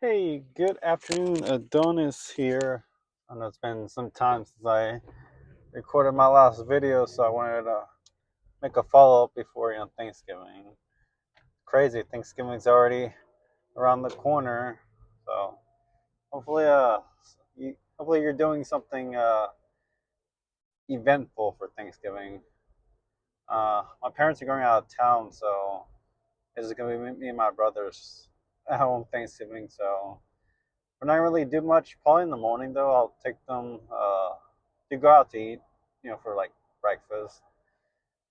Hey, good afternoon. Adonis here. I know it's been some time since I recorded my last video, so I wanted to make a follow up before Thanksgiving. Crazy, Thanksgiving's already around the corner, so hopefully you're doing something eventful for Thanksgiving. My parents are going out of town, so it's gonna be me and my brothers at home Thanksgiving. So we're not really do much. Probably in the morning though, I'll take them to go out to eat, for like breakfast.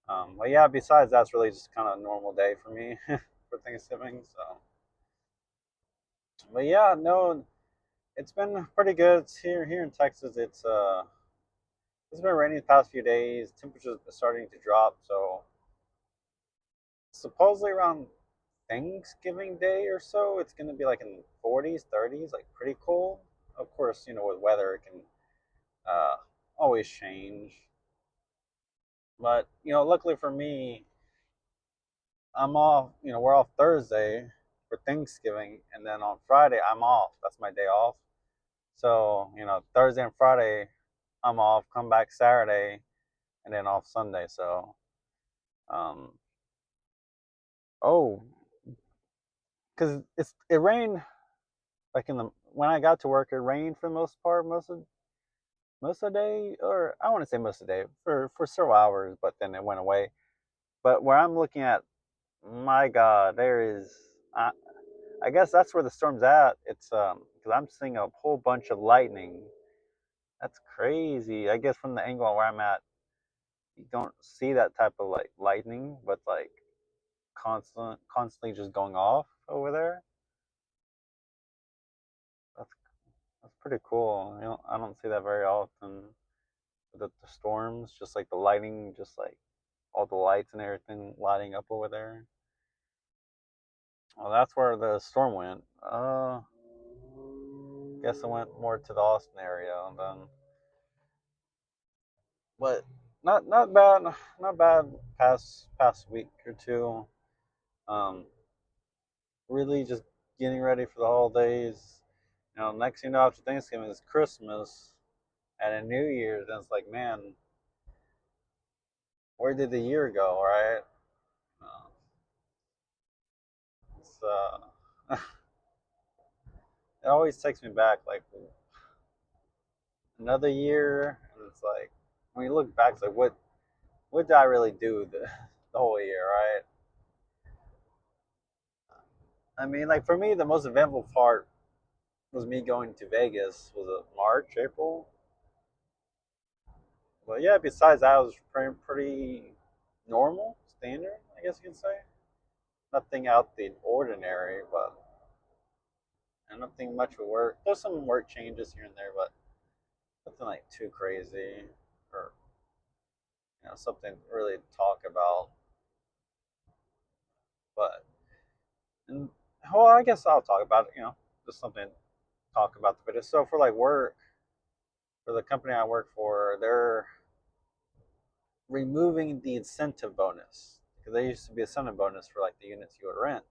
But yeah, besides that's really just kind of a normal day for me for Thanksgiving. So, but yeah, no, it's been pretty good. It's here in Texas. It's been raining the past few days. Temperatures are starting to drop. So supposedly around Thanksgiving Day or so, it's gonna be like in 40s, 30s, like pretty cold. Of course, with weather it can uh, always change. But luckily for me, I'm off. We're off Thursday for Thanksgiving, and then on Friday I'm off. That's my day off. So Thursday and Friday I'm off. Come back Saturday, and then off Sunday. So um, oh, because it rained like in the when I got to work. It rained for the most part, most of the day, or I want to say most of the day for several hours, but then it went away. But where I'm looking at, my God, there is. I guess that's where the storm's at. It's because I'm seeing a whole bunch of lightning. That's crazy. I guess from the angle where I'm at, you don't see that type of like lightning, but like constantly just going off over there. That's that's pretty cool. I don't see that very often. The storms, just like the lighting, just like all the lights and everything lighting up over there. Well, that's where the storm went. Guess it went more to the Austin area, and then, but not bad, not bad. Past week or two, um, really just getting ready for the holidays. Next thing you know, after Thanksgiving is Christmas and a New Year's, and it's like, man, where did the year go? Right? Uh, it's it always takes me back, like another year, and it's like when you look back, it's like what did I really do the whole year, right? I mean, like for me, the most eventful part was me going to Vegas. Was it March, April? But yeah, besides that, it was pretty normal, standard, I guess you could say. Nothing out the ordinary, but and nothing much of work. There's some work changes here and there, but nothing like too crazy or something really to talk about. But and well, I guess I'll talk about it. Just something to talk about the video. So for like work, for the company I work for, they're removing the incentive bonus because there used to be a incentive bonus for like the units you would rent.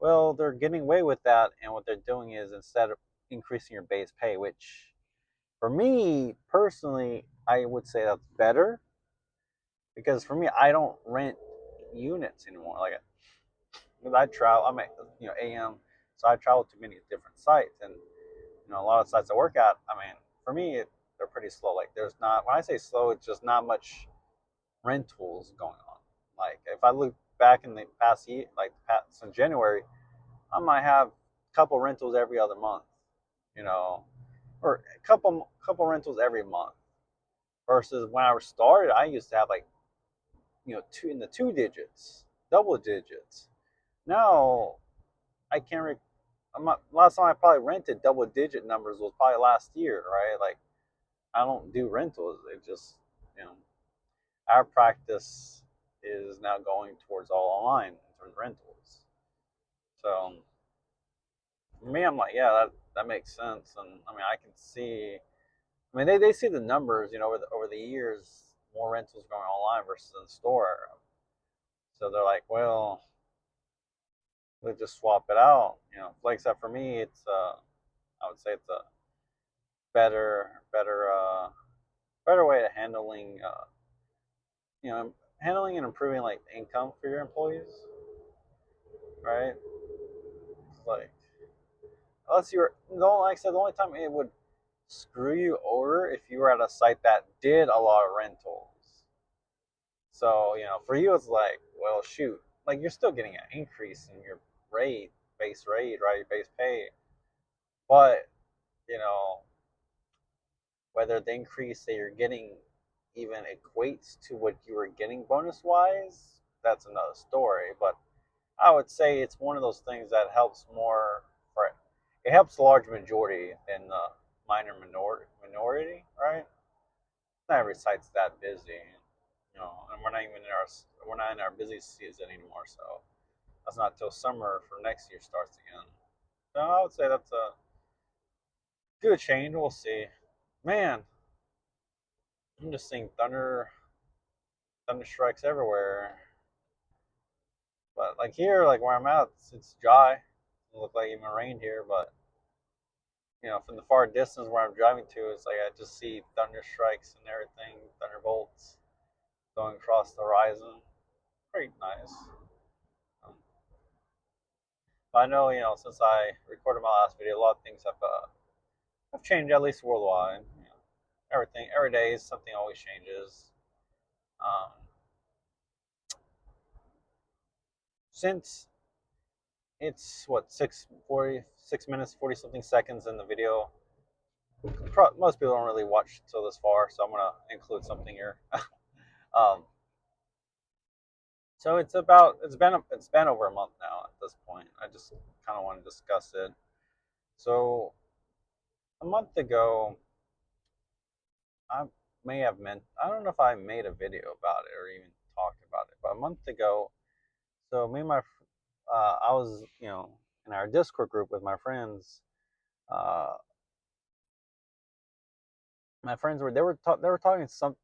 Well, they're getting away with that, and what they're doing is instead of increasing your base pay, which for me personally, I would say that's better because for me, I don't rent units anymore. Like, because I travel, I'm at AM, so I travel to many different sites, and a lot of sites I work at. I mean, for me, they're pretty slow. Like, there's not when I say slow, it's just not much rentals going on. Like if I look back in the past year, like since January, I might have a couple rentals every other month, you know, or a couple rentals every month. Versus when I started, I used to have like two in the two digits, double digits. Now I can't. Last time I probably rented double digit numbers was probably last year, right? Like I don't do rentals. It just you know our practice is now going towards all online in terms of rentals. So for me, I'm like, yeah, that makes sense, and I mean, I can see. I mean, they see the numbers, over the years, more rentals going online versus in store. So they're like, well, They just swap it out. Like I said, for me, I would say it's a better way of you know, handling and improving like income for your employees, right? It's like unless you're, like I said, the only time it would screw you over if you were at a site that did a lot of rentals. So, for you, it's like, well, shoot, like you're still getting an increase in your rate, base rate, right? Your base pay. But, you know, whether the increase that you're getting even equates to what you were getting bonus wise, that's another story. But I would say it's one of those things that helps more, right? It helps the large majority than the minor minority, right? Not every site's that busy, and we're not in our busy season anymore. So that's not till summer for next year starts again. So I would say that's a good change. We'll see. Man, I'm just seeing thunder strikes everywhere. But like here, like where I'm at, it's dry. It doesn't look like it even rained here, but from the far distance where I'm driving to, it's like I just see thunder strikes and everything, thunderbolts going across the horizon. Pretty nice. Um, but I know, since I recorded my last video, a lot of things have changed at least worldwide. Everything every day something always changes. Um, since it's what 6 minutes 40 something seconds in the video, most people don't really watch till this far, so I'm gonna include something here. um, so it's been over a month now at this point. I just kind of want to discuss it. So a month ago, I I don't know if I made a video about it or even talked about it, but a month ago, so me and I was, in our Discord group with my friends. Uh, my friends they were talking some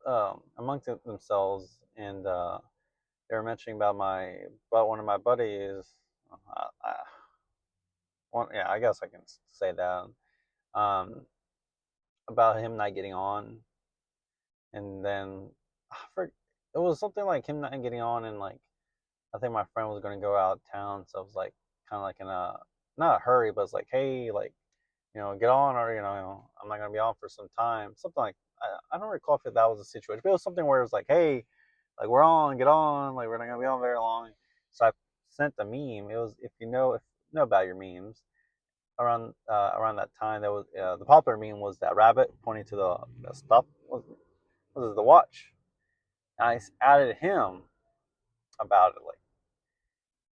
amongst themselves, and they were mentioning about one of my buddies. I, yeah, I guess I can say that. Um, about him not getting on, and then it was something like him not getting on, and like I think my friend was going to go out of town, so I was like kind of like in a not a hurry, but it's like, hey, like get on, or I'm not going to be on for some time, something like I don't recall if that was the situation, but it was something where it was like, hey, like we're on, get on, like we're not going to be on very long. So I sent the meme. It was, if you know about your memes, around that time, that was the popular meme was that rabbit pointing to the stuff was the watch. And I added him about it, like,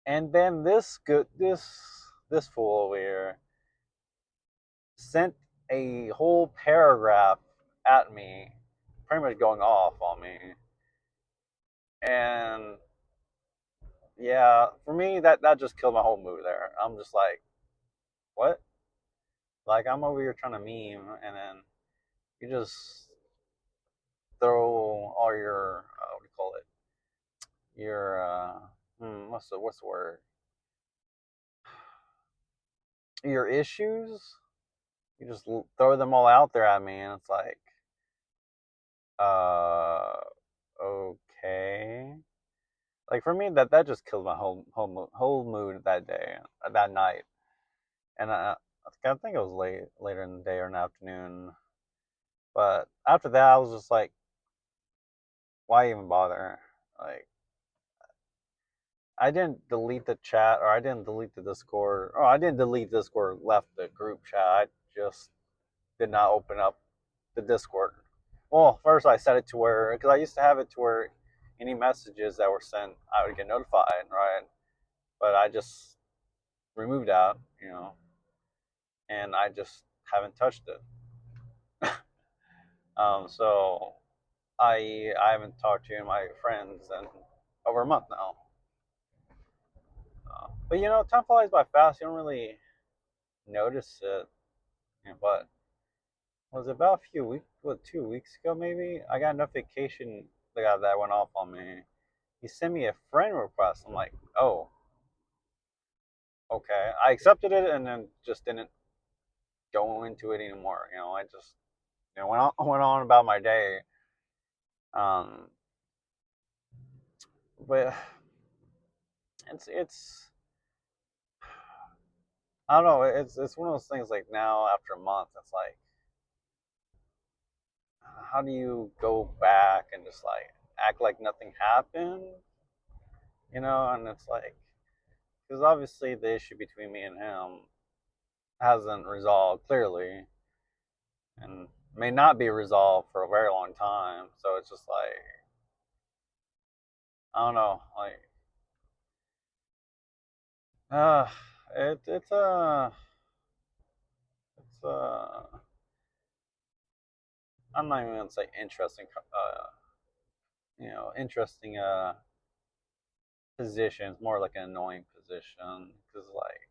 and then this fool over here sent a whole paragraph at me, pretty much going off on me. And yeah, for me, that just killed my whole mood there. I'm just like, what? Like, I'm over here trying to meme, and then you just throw all your what do you call it? Your what's the word? Your issues. You just throw them all out there at me, and it's like, uh, okay. Like for me, that just killed my whole mood that day, that night. And I think it was later in the day or in the afternoon. But after that, I was just like, why even bother? Like, I didn't delete the chat, or I didn't delete the Discord, or I didn't delete Discord, left the group chat. I just did not open up the Discord. Well, first I set it to where, because I used to have it to where any messages that were sent, I would get notified, right? But I just removed that, and I just haven't touched it. So I haven't talked to my friends in over a month now. But time flies by fast. You don't really notice it. But was it about a few weeks, 2 weeks ago maybe? I got a notification that went off on me. He sent me a friend request. I'm like, oh, okay, I accepted it and then just didn't go into it anymore. I just went on about my day. Um, but it's I don't know. It's one of those things like now after a month, it's like how do you go back and just like act like nothing happened? And it's like because obviously the issue between me and him hasn't resolved clearly and may not be resolved for a very long time. So it's just like I don't know, like uh it it's I'm not even gonna say interesting interesting position. It's more like an annoying position because like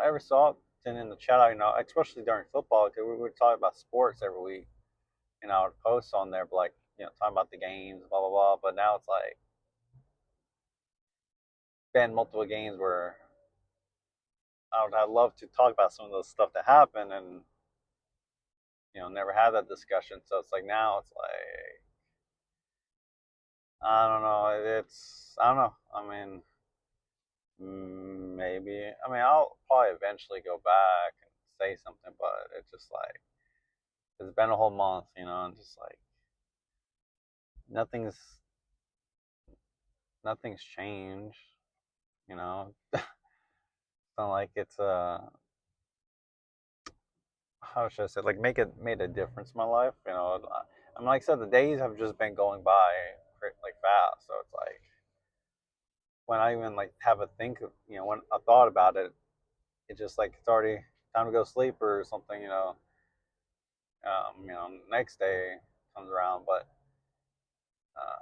every so often in the chat, especially during football, because we would talk about sports every week. I would post on there, but like talking about the games, blah blah blah. But now it's like been multiple games where I'd love to talk about some of those stuff that happened, and never had that discussion. So it's like now it's like I don't know. I don't know. I mean, maybe. I mean, I'll probably eventually go back and say something, but it's just like it's been a whole month, and just like nothing's nothing's changed. It's not like it's how should I say like make it made a difference in my life. I mean, like I said, the days have just been going by like fast. So it's like when I even like have a think, when I thought about it, it's just like it's already time to go sleep or something. Next day comes around, but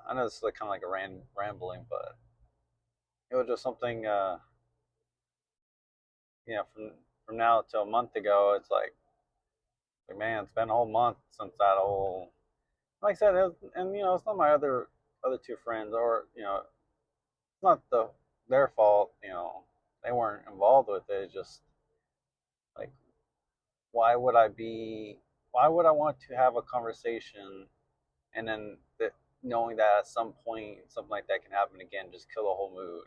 I know this is like kind of like a rambling, but it was just something. From now till a month ago, it's like man, it's been a whole month since that whole. Like I said, and it's not my other two friends, or it's not their fault. They weren't involved with it. It's just like why would I be? Why would I want to have a conversation and then knowing that at some point something like that can happen again, just kill the whole mood?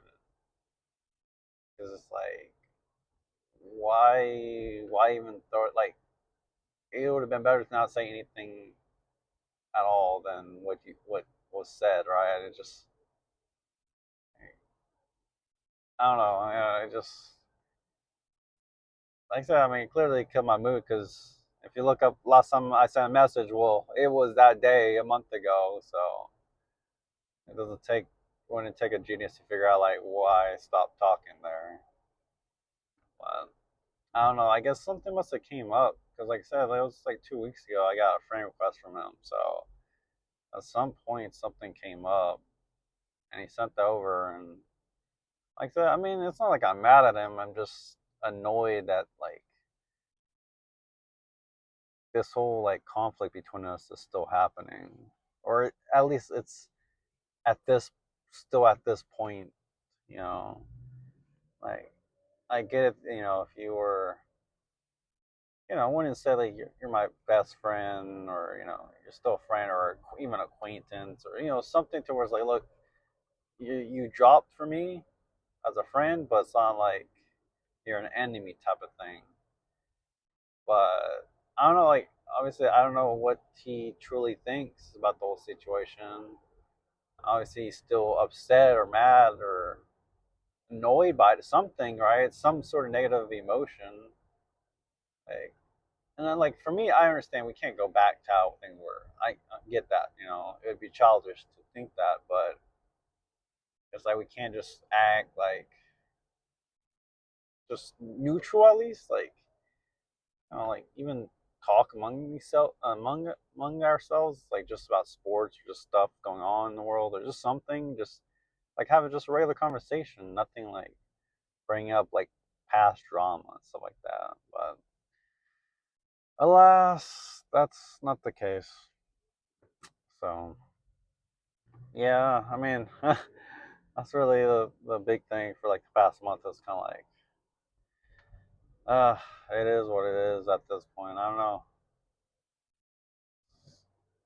Because it's like why even throw it? Like it would have been better to not say anything at all than what was said, right? It just I don't know. I just like I said. I mean, clearly it killed my mood because if you look up last time I sent a message, well, it was that day a month ago. So it wouldn't take a genius to figure out like why I stopped talking there. But I don't know. I guess something must have came up because, like I said, it was like 2 weeks ago. I got a friend request from him. So at some point, something came up, and he sent that over. And like I said, I mean, it's not like I'm mad at him. I'm just annoyed that like this whole like conflict between us is still happening, or at least it's at this still at this point. You know, like I get it. If you were I wouldn't say like you're my best friend or you're still a friend or even acquaintance or something towards like look you dropped for me as a friend, but it's not like you're an enemy type of thing. But I don't know, like obviously I don't know what he truly thinks about the whole situation. Obviously he's still upset or mad or annoyed by something, right? It's some sort of negative emotion. Like and then, like for me, I understand we can't go back to how things were. I get that. It would be childish to think that, but it's like we can't just act like just neutral at least. Like like even talk among ourselves, like just about sports or just stuff going on in the world or just something. Just like have just a regular conversation. Nothing like bring up like past drama and stuff like that. But alas, that's not the case. So yeah, I mean, That's really the big thing for like the past month. Is kind of like, uh, it is what it is at this point. I don't know.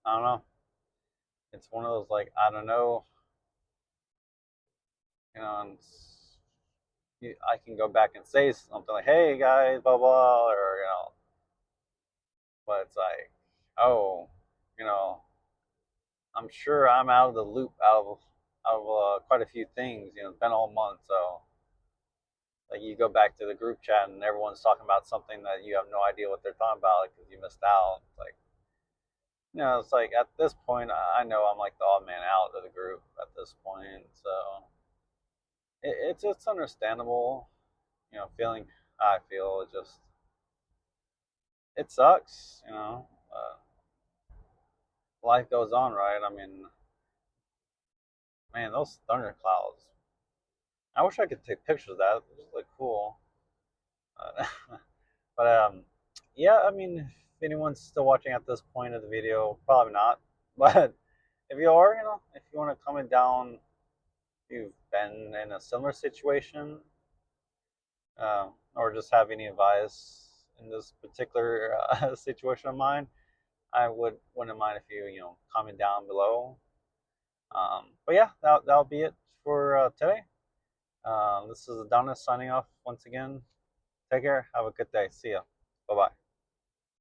I don't know. It's one of those like I don't know, and I can go back and say something like, "Hey guys, blah blah," or but it's like, oh, you know, I'm sure I'm out of the loop out of quite a few things. It's been all month, so like you go back to the group chat and everyone's talking about something that you have no idea what they're talking about because you missed out. It's like, it's like at this point, I know I'm like the odd man out of the group at this point, so it's understandable. Feeling how I feel. It just it sucks. Life goes on, right? I mean, man, those thunder clouds. I wish I could take pictures of that. It just look cool. Uh, but yeah. I mean, if anyone's still watching at this point of the video, probably not. But if you are, if you want to comment down, if you've been in a similar situation, or just have any advice in this particular situation of mine, I wouldn't mind if you comment down below. But yeah, that'll be it for today. This is Adonis signing off once again. Take care. Have a good day. See ya. Bye bye.